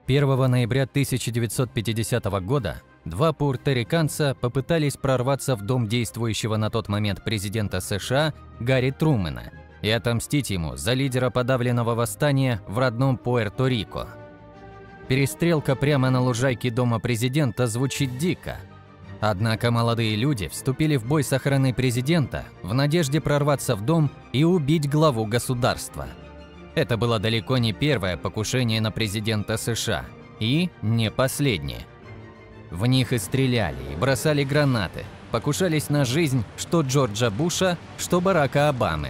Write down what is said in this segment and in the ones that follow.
1 ноября 1950 года два пуэрториканца попытались прорваться в дом действующего на тот момент президента США Гарри Трумэна и отомстить ему за лидера подавленного восстания в родном Пуэрто-Рико. Перестрелка прямо на лужайке дома президента звучит дико. Однако молодые люди вступили в бой с охраной президента в надежде прорваться в дом и убить главу государства. Это было далеко не первое покушение на президента США и не последнее. В них и стреляли, и бросали гранаты, покушались на жизнь что Джорджа Буша, что Барака Обамы.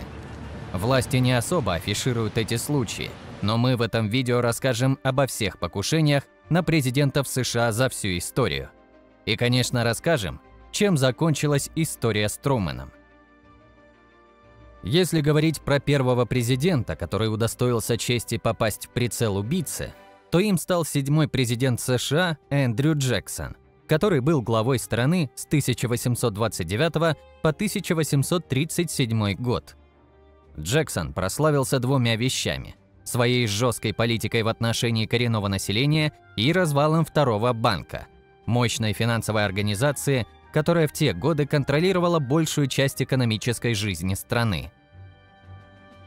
Власти не особо афишируют эти случаи, но мы в этом видео расскажем обо всех покушениях на президентов США за всю историю. И, конечно, расскажем, чем закончилась история с Трумэном. Если говорить про первого президента, который удостоился чести попасть в прицел убийцы, то им стал 7-й президент США Эндрю Джексон, который был главой страны с 1829 по 1837 год. Джексон прославился двумя вещами – своей жесткой политикой в отношении коренного населения и развалом Второго банка – мощной финансовой организации, которая в те годы контролировала большую часть экономической жизни страны.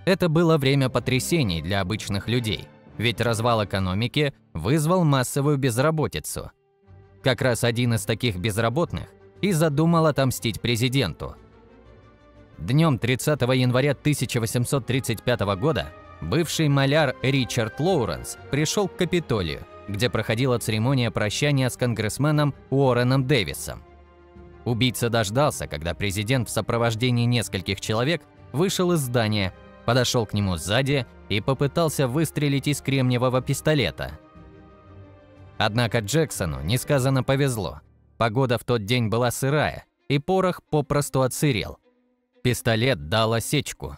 Это было время потрясений для обычных людей, ведь развал экономики вызвал массовую безработицу. Как раз один из таких безработных и задумал отомстить президенту. Днем 30 января 1835 года бывший маляр Ричард Лоуренс пришел к Капитолию, где проходила церемония прощания с конгрессменом Уорреном Дэвисом. Убийца дождался, когда президент в сопровождении нескольких человек вышел из здания, подошел к нему сзади и попытался выстрелить из кремниевого пистолета. Однако Джексону несказанно повезло. Погода в тот день была сырая, и порох попросту отсырел. Пистолет дал осечку.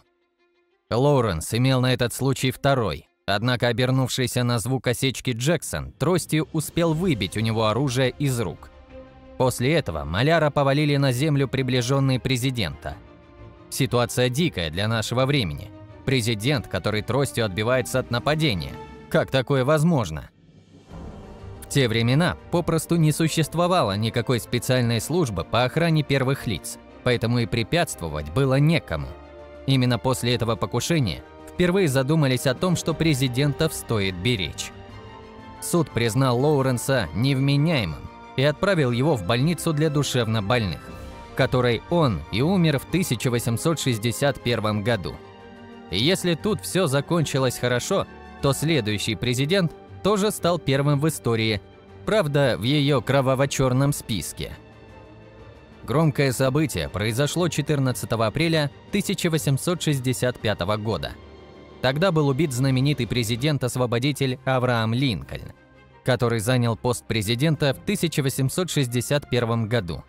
Лоуренс имел на этот случай второй, однако обернувшийся на звук осечки Джексон тростью успел выбить у него оружие из рук. После этого маляра повалили на землю приближенные президента. Ситуация дикая для нашего времени. Президент, который тростью отбивается от нападения. Как такое возможно? В те времена попросту не существовало никакой специальной службы по охране первых лиц, поэтому и препятствовать было некому. Именно после этого покушения впервые задумались о том, что президентов стоит беречь. Суд признал Лоуренса невменяемым и отправил его в больницу для душевнобольных, в которой он и умер в 1861 году. И если тут все закончилось хорошо, то следующий президент тоже стал первым в истории, правда, в ее кроваво-черном списке. Громкое событие произошло 14 апреля 1865 года. Тогда был убит знаменитый президент-освободитель Авраам Линкольн, который занял пост президента в 1861 году.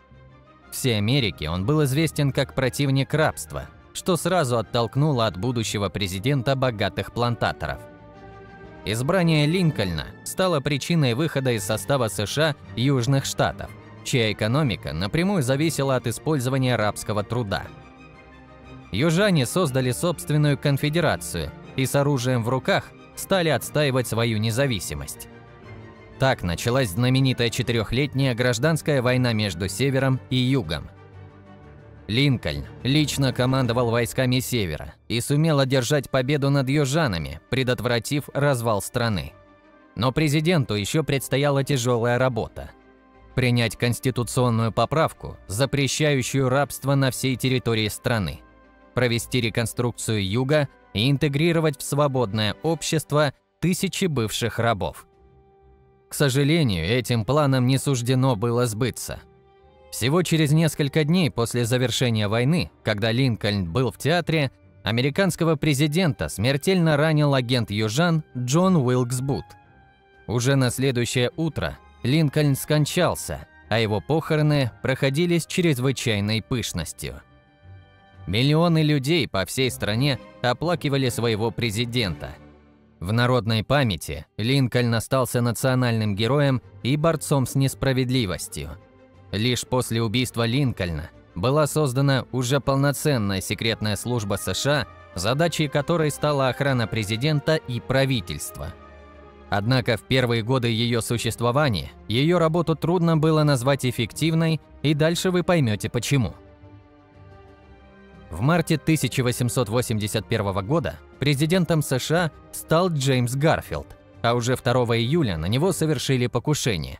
Всей Америке он был известен как противник рабства, что сразу оттолкнуло от будущего президента богатых плантаторов. Избрание Линкольна стало причиной выхода из состава США Южных Штатов, чья экономика напрямую зависела от использования рабского труда. Южане создали собственную конфедерацию и с оружием в руках стали отстаивать свою независимость. Так началась знаменитая 4-летняя гражданская война между Севером и Югом. Линкольн лично командовал войсками Севера и сумел одержать победу над южанами, предотвратив развал страны. Но президенту еще предстояла тяжелая работа – принять конституционную поправку, запрещающую рабство на всей территории страны, провести реконструкцию Юга и интегрировать в свободное общество тысячи бывших рабов. К сожалению, этим планам не суждено было сбыться. Всего через несколько дней после завершения войны, когда Линкольн был в театре, американского президента смертельно ранил агент южан Джон Уилкс Бут. Уже на следующее утро Линкольн скончался, а его похороны проходили с чрезвычайной пышностью. Миллионы людей по всей стране оплакивали своего президента. В народной памяти Линкольн остался национальным героем и борцом с несправедливостью. Лишь после убийства Линкольна была создана уже полноценная секретная служба США, задачей которой стала охрана президента и правительства. Однако в первые годы ее существования ее работу трудно было назвать эффективной, и дальше вы поймете почему. В марте 1881 года президентом США стал Джеймс Гарфилд, а уже 2 июля на него совершили покушение.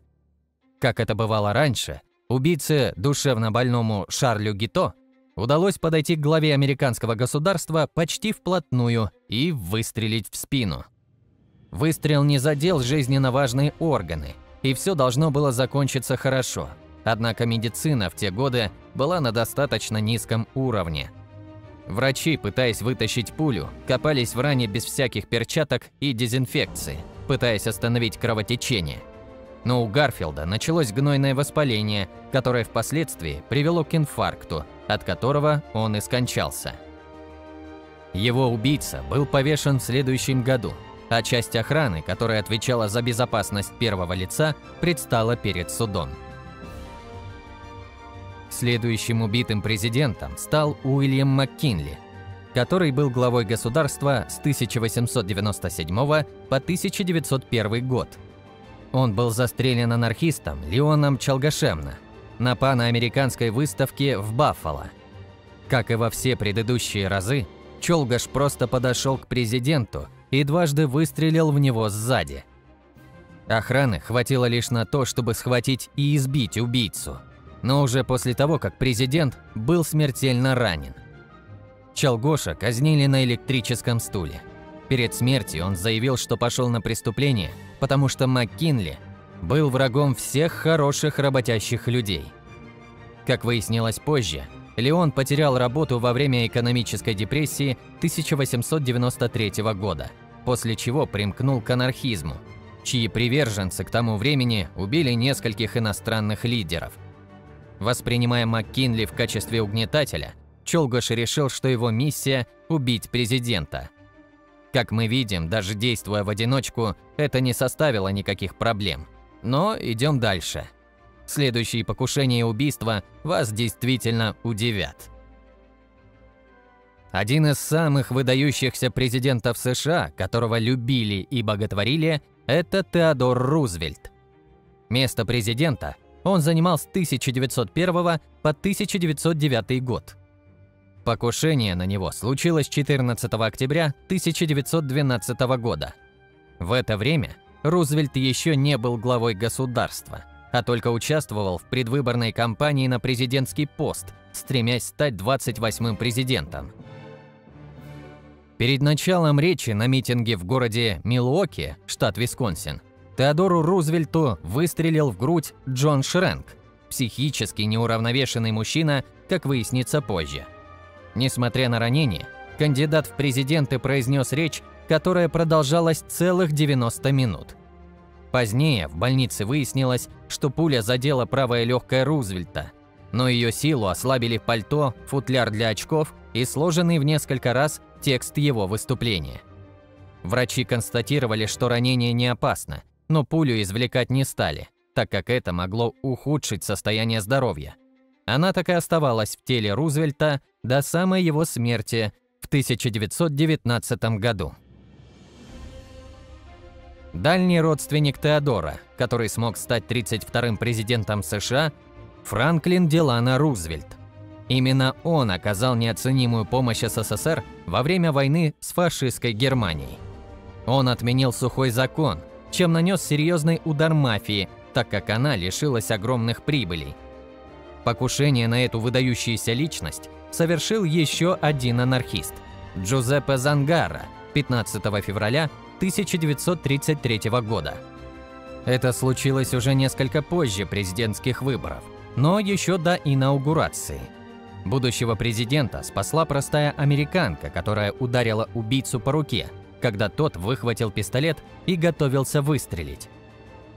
Как это бывало раньше, убийце душевно больному Шарлю Гито удалось подойти к главе американского государства почти вплотную и выстрелить в спину. Выстрел не задел жизненно важные органы, и все должно было закончиться хорошо. Однако медицина в те годы была на достаточно низком уровне. Врачи, пытаясь вытащить пулю, копались в ране без всяких перчаток и дезинфекции, пытаясь остановить кровотечение. Но у Гарфилда началось гнойное воспаление, которое впоследствии привело к инфаркту, от которого он и скончался. Его убийца был повешен в следующем году, а часть охраны, которая отвечала за безопасность первого лица, предстала перед судом. Следующим убитым президентом стал Уильям МакКинли, который был главой государства с 1897 по 1901 год. Он был застрелен анархистом Леоном Чалгашемно на паноамериканской выставке в Баффало. Как и во все предыдущие разы, Чолгаш просто подошел к президенту и дважды выстрелил в него сзади. Охраны хватило лишь на то, чтобы схватить и избить убийцу, но уже после того, как президент был смертельно ранен. Чалгоша казнили на электрическом стуле. Перед смертью он заявил, что пошел на преступление, потому что МакКинли был врагом всех хороших работящих людей. Как выяснилось позже, Леон потерял работу во время экономической депрессии 1893 года, после чего примкнул к анархизму, чьи приверженцы к тому времени убили нескольких иностранных лидеров. Воспринимая МакКинли в качестве угнетателя, Чолгаш решил, что его миссия – убить президента. Как мы видим, даже действуя в одиночку, это не составило никаких проблем. Но идем дальше. Следующие покушения и убийства вас действительно удивят. Один из самых выдающихся президентов США, которого любили и боготворили, это Теодор Рузвельт. Место президента он занимал с 1901 по 1909 год. Покушение на него случилось 14 октября 1912 года. В это время Рузвельт еще не был главой государства, а только участвовал в предвыборной кампании на президентский пост, стремясь стать 28-м президентом. Перед началом речи на митинге в городе Милуоки, штат Висконсин, Теодору Рузвельту выстрелил в грудь Джон Шрэнк, психически неуравновешенный мужчина, как выяснится позже. Несмотря на ранение, кандидат в президенты произнес речь, которая продолжалась целых 90 минут. Позднее в больнице выяснилось, что пуля задела правое легкое Рузвельта, но ее силу ослабили пальто, футляр для очков и сложенный в несколько раз текст его выступления. Врачи констатировали, что ранение не опасно, но пулю извлекать не стали, так как это могло ухудшить состояние здоровья. Она так и оставалась в теле Рузвельта до самой его смерти в 1919 году. Дальний родственник Теодора, который смог стать 32-м президентом США, Франклин Делано Рузвельт. Именно он оказал неоценимую помощь СССР во время войны с фашистской Германией. Он отменил сухой закон, чем нанес серьезный удар мафии, так как она лишилась огромных прибылей. Покушение на эту выдающуюся личность совершил еще один анархист – Джузеппе Зангаро 15 февраля 1933 года. Это случилось уже несколько позже президентских выборов, но еще до инаугурации. Будущего президента спасла простая американка, которая ударила убийцу по руке, когда тот выхватил пистолет и готовился выстрелить.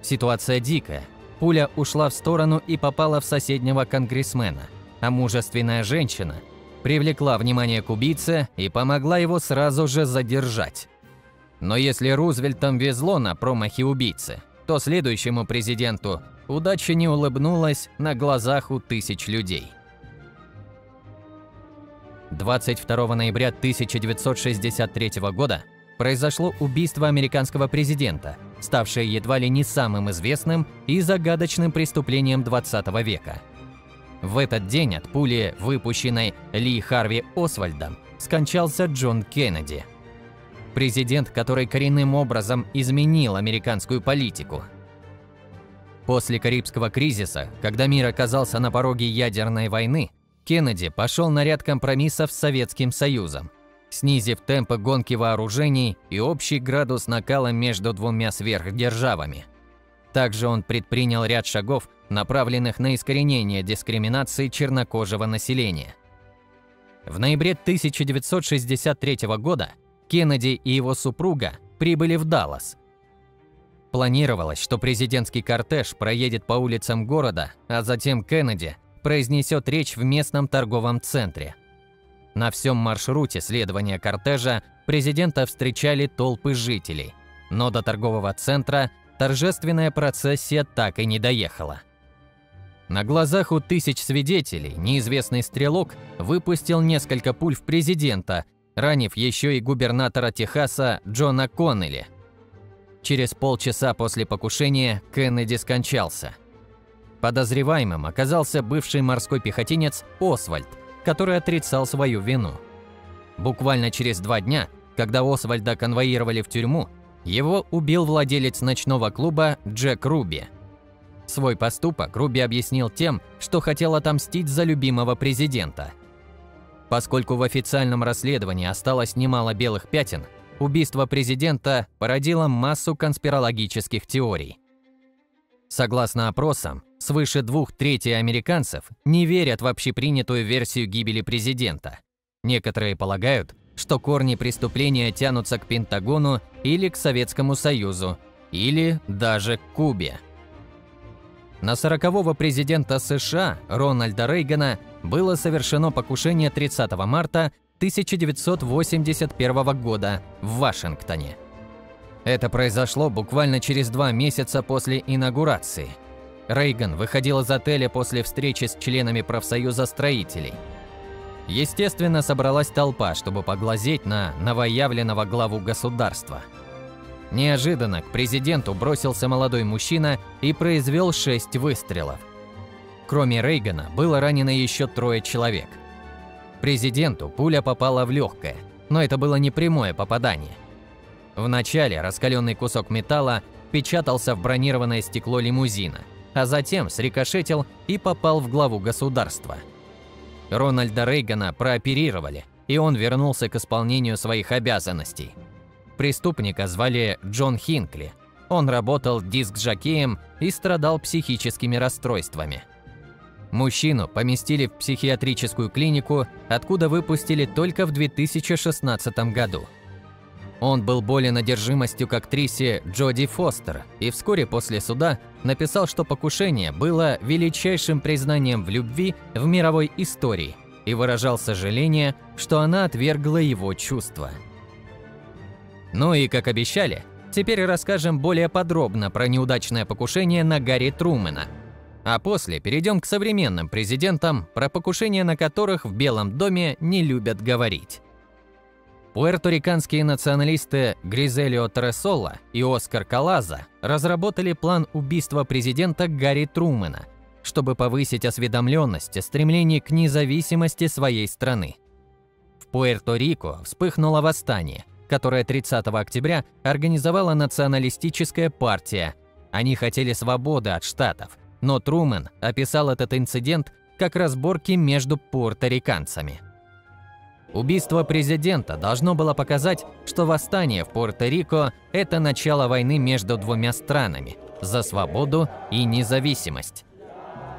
Ситуация дикая. Пуля ушла в сторону и попала в соседнего конгрессмена, а мужественная женщина привлекла внимание к убийце и помогла его сразу же задержать. Но если Рузвельтам везло на промахи убийцы, то следующему президенту удача не улыбнулась на глазах у тысяч людей. 22 ноября 1963 года произошло убийство американского президента, ставшее едва ли не самым известным и загадочным преступлением 20 века. В этот день от пули, выпущенной Ли Харви Освальдом, скончался Джон Кеннеди. Президент, который коренным образом изменил американскую политику. После Карибского кризиса, когда мир оказался на пороге ядерной войны, Кеннеди пошел на ряд компромиссов с Советским Союзом, снизив темпы гонки вооружений и общий градус накала между двумя сверхдержавами. Также он предпринял ряд шагов, направленных на искоренение дискриминации чернокожего населения. В ноябре 1963 года Кеннеди и его супруга прибыли в Даллас. Планировалось, что президентский кортеж проедет по улицам города, а затем Кеннеди произнесет речь в местном торговом центре. На всем маршруте следования кортежа президента встречали толпы жителей, но до торгового центра торжественная процессия так и не доехала. На глазах у тысяч свидетелей неизвестный стрелок выпустил несколько пуль в президента, ранив еще и губернатора Техаса Джона Коннелли. Через полчаса после покушения Кеннеди скончался. Подозреваемым оказался бывший морской пехотинец Освальд, который отрицал свою вину. Буквально через 2 дня, когда Освальда конвоировали в тюрьму, его убил владелец ночного клуба Джек Руби. Свой поступок Руби объяснил тем, что хотел отомстить за любимого президента. Поскольку в официальном расследовании осталось немало белых пятен, убийство президента породило массу конспирологических теорий. Согласно опросам, свыше 2/3 американцев не верят в общепринятую версию гибели президента. Некоторые полагают, что корни преступления тянутся к Пентагону или к Советскому Союзу, или даже к Кубе. На 40-го президента США Рональда Рейгана было совершено покушение 30 марта 1981 года в Вашингтоне. Это произошло буквально через 2 месяца после инаугурации. Рейган выходил из отеля после встречи с членами профсоюза строителей. Естественно, собралась толпа, чтобы поглазеть на новоявленного главу государства. Неожиданно к президенту бросился молодой мужчина и произвел 6 выстрелов. Кроме Рейгана было ранено еще 3 человек. Президенту пуля попала в легкое, но это было не прямое попадание. Вначале раскаленный кусок металла впечатался в бронированное стекло лимузина, а затем срикошетил и попал в главу государства. Рональда Рейгана прооперировали, и он вернулся к исполнению своих обязанностей. Преступника звали Джон Хинкли. Он работал диск-жокеем и страдал психическими расстройствами. Мужчину поместили в психиатрическую клинику, откуда выпустили только в 2016 году. Он был болен одержимостью к актрисе Джоди Фостер и вскоре после суда написал, что покушение было величайшим признанием в любви в мировой истории и выражал сожаление, что она отвергла его чувства. Ну и, как обещали, теперь расскажем более подробно про неудачное покушение на Гарри Трумэна. А после перейдем к современным президентам, про покушения на которых в Белом доме не любят говорить. Пуэрториканские националисты Гризелио Тресола и Оскар Калаза разработали план убийства президента Гарри Трумэна, чтобы повысить осведомленность о стремлении к независимости своей страны. В Пуэрто-Рико вспыхнуло восстание, которое 30 октября организовала националистическая партия. Они хотели свободы от штатов, но Трумэн описал этот инцидент как разборки между пуэрториканцами. Убийство президента должно было показать, что восстание в Пуэрто-Рико – это начало войны между двумя странами за свободу и независимость.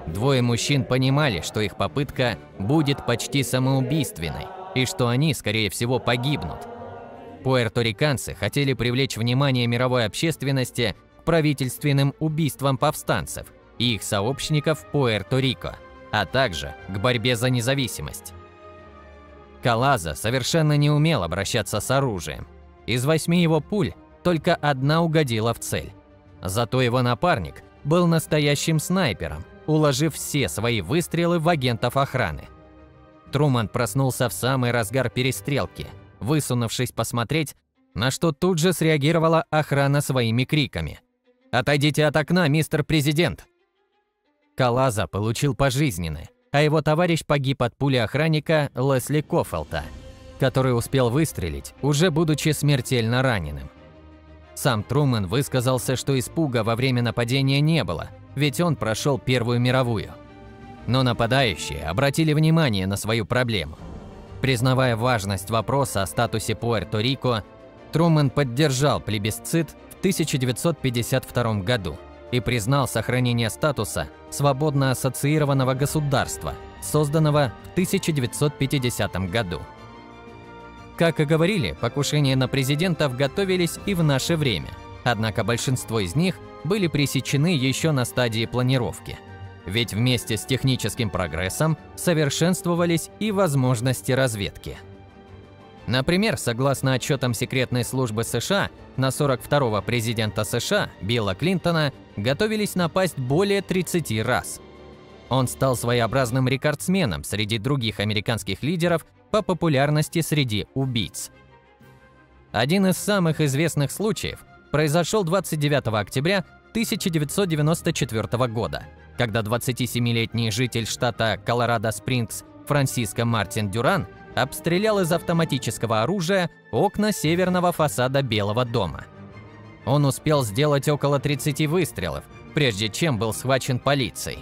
2 мужчин понимали, что их попытка будет почти самоубийственной и что они, скорее всего, погибнут. Пуэрториканцы хотели привлечь внимание мировой общественности к правительственным убийствам повстанцев и их сообщников в Пуэрто-Рико, а также к борьбе за независимость. Калаза совершенно не умел обращаться с оружием. Из 8 его пуль только 1 угодила в цель. Зато его напарник был настоящим снайпером, уложив все свои выстрелы в агентов охраны. Трумэн проснулся в самый разгар перестрелки, высунувшись посмотреть, на что тут же среагировала охрана своими криками: «Отойдите от окна, мистер президент!». Калаза получил пожизненное, а его товарищ погиб от пули охранника Лесли Кофелта, который успел выстрелить, уже будучи смертельно раненым. Сам Трумэн высказался, что испуга во время нападения не было, ведь он прошел Первую мировую. Но нападающие обратили внимание на свою проблему. Признавая важность вопроса о статусе Пуэрто-Рико, Трумэн поддержал плебисцит в 1952 году и признал сохранение статуса свободно ассоциированного государства, созданного в 1950 году. Как и говорили, покушения на президентов готовились и в наше время, однако большинство из них были пресечены еще на стадии планировки. Ведь вместе с техническим прогрессом совершенствовались и возможности разведки. Например, согласно отчетам секретной службы США, на 42-го президента США Билла Клинтона готовились напасть более 30 раз. Он стал своеобразным рекордсменом среди других американских лидеров по популярности среди убийц. Один из самых известных случаев произошел 29 октября 1994 года, когда 27-летний житель штата Колорадо-Спрингс Франсиско Мартин Дюран обстрелял из автоматического оружия окна северного фасада Белого дома. Он успел сделать около 30 выстрелов, прежде чем был схвачен полицией.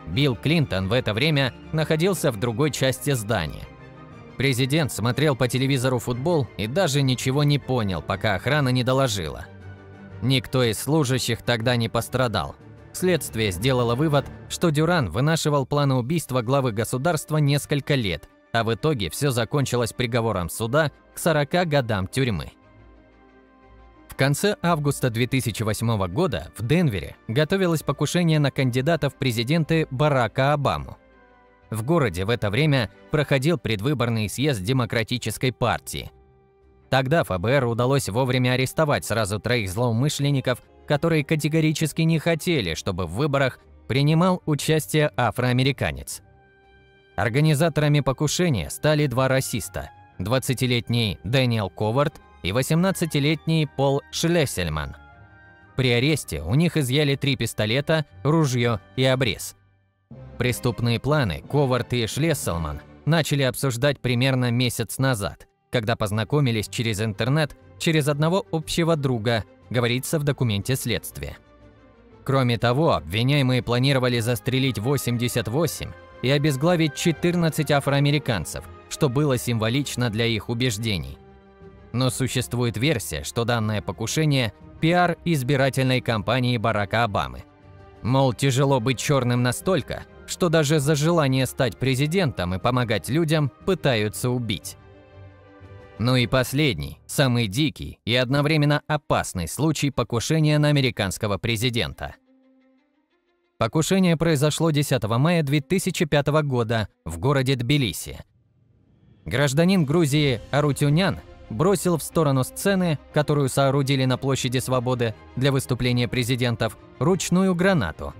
Билл Клинтон в это время находился в другой части здания. Президент смотрел по телевизору футбол и даже ничего не понял, пока охрана не доложила. Никто из служащих тогда не пострадал. Следствие сделало вывод, что Дюран вынашивал планы убийства главы государства несколько лет, а в итоге все закончилось приговором суда к 40 годам тюрьмы. В конце августа 2008 года в Денвере готовилось покушение на кандидата в президенты Барака Обаму. В городе в это время проходил предвыборный съезд Демократической партии. Тогда ФБР удалось вовремя арестовать сразу 3 злоумышленников, которые категорически не хотели, чтобы в выборах принимал участие афроамериканец. Организаторами покушения стали 2 расиста – 20-летний Дэниел Ковард и 18-летний Пол Шлессельман. При аресте у них изъяли 3 пистолета, ружье и обрез. Преступные планы Ковард и Шлессельман начали обсуждать примерно месяц назад, когда познакомились через интернет через одного общего друга, говорится в документе следствия. Кроме того, обвиняемые планировали застрелить 88 и обезглавить 14 афроамериканцев, что было символично для их убеждений. Но существует версия, что данное покушение – пиар избирательной кампании Барака Обамы. Мол, тяжело быть черным настолько, что даже за желание стать президентом и помогать людям пытаются убить. Ну и последний, самый дикий и одновременно опасный случай покушения на американского президента. Покушение произошло 10 мая 2005 года в городе Тбилиси. Гражданин Грузии Арутюнян бросил в сторону сцены, которую соорудили на площади Свободы для выступления президентов, ручную гранату.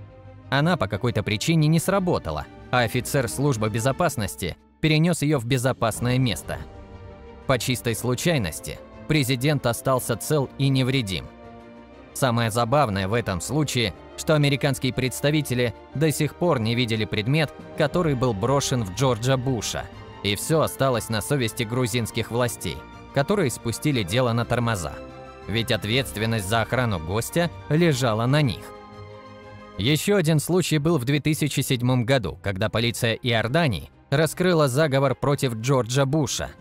Она по какой-то причине не сработала, а офицер службы безопасности перенес ее в безопасное место. По чистой случайности президент остался цел и невредим. Самое забавное в этом случае, что американские представители до сих пор не видели предмет, который был брошен в Джорджа Буша, и все осталось на совести грузинских властей, которые спустили дело на тормоза, ведь ответственность за охрану гостя лежала на них. Еще один случай был в 2007 году, когда полиция Иордании раскрыла заговор против Джорджа Буша.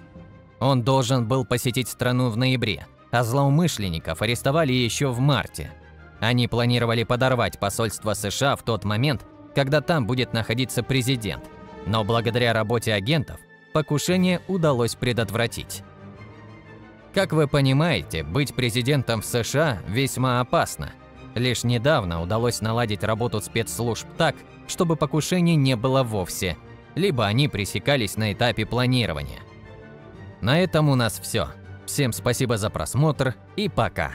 Он должен был посетить страну в ноябре, а злоумышленников арестовали еще в марте. Они планировали подорвать посольство США в тот момент, когда там будет находиться президент, но благодаря работе агентов покушение удалось предотвратить. Как вы понимаете, быть президентом в США весьма опасно. Лишь недавно удалось наладить работу спецслужб так, чтобы покушений не было вовсе, либо они пресекались на этапе планирования. На этом у нас все. Всем спасибо за просмотр и пока.